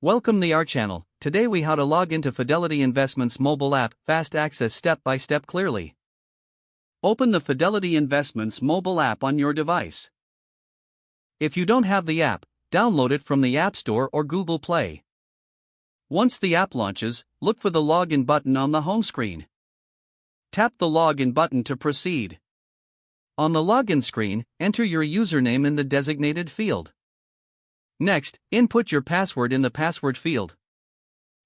Welcome to our channel. Today we how to log into Fidelity Investments mobile app, fast access step by step clearly. Open the Fidelity Investments mobile app on your device. If you don't have the app, download it from the App Store or Google Play. Once the app launches, look for the login button on the home screen. Tap the login button to proceed. On the login screen, enter your username in the designated field. Next, input your password in the password field.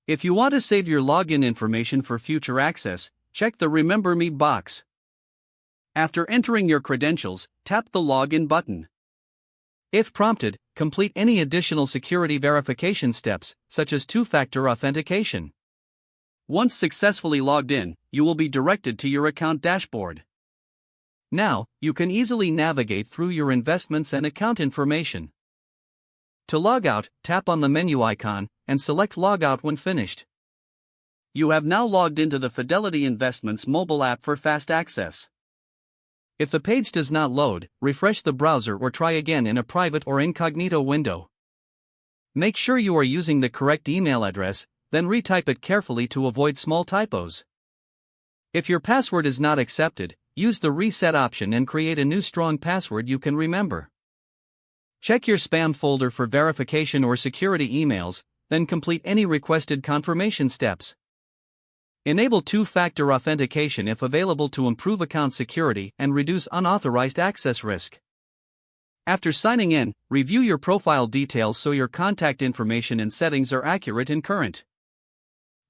If you want to save your login information for future access, check the Remember Me box. After entering your credentials, tap the Login button. If prompted, complete any additional security verification steps, such as two-factor authentication. Once successfully logged in, you will be directed to your account dashboard. Now, you can easily navigate through your investments and account information. To log out, tap on the menu icon, and select Log Out when finished. You have now logged into the Fidelity Investments mobile app for fast access. If the page does not load, refresh the browser or try again in a private or incognito window. Make sure you are using the correct email address, then retype it carefully to avoid small typos. If your password is not accepted, use the reset option and create a new strong password you can remember. Check your spam folder for verification or security emails, then complete any requested confirmation steps. Enable two-factor authentication if available to improve account security and reduce unauthorized access risk. After signing in, review your profile details so your contact information and settings are accurate and current.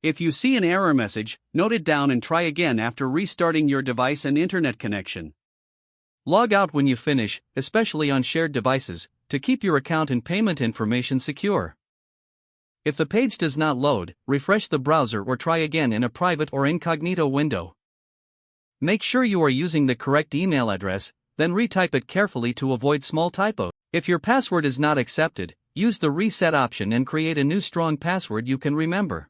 If you see an error message, note it down and try again after restarting your device and internet connection. Log out when you finish, especially on shared devices, to keep your account and payment information secure. If the page does not load, refresh the browser or try again in a private or incognito window. Make sure you are using the correct email address, then retype it carefully to avoid small typos. If your password is not accepted, use the reset option and create a new strong password you can remember.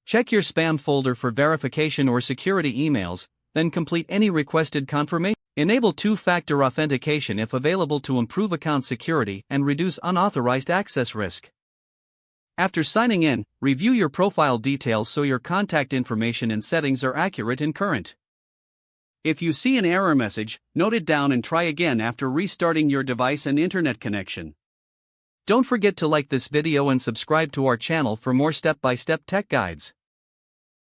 Check your spam folder for verification or security emails, then complete any requested confirmation. Enable two-factor authentication if available to improve account security and reduce unauthorized access risk. After signing in, review your profile details so your contact information and settings are accurate and current. If you see an error message, note it down and try again after restarting your device and internet connection. Don't forget to like this video and subscribe to our channel for more step-by-step tech guides.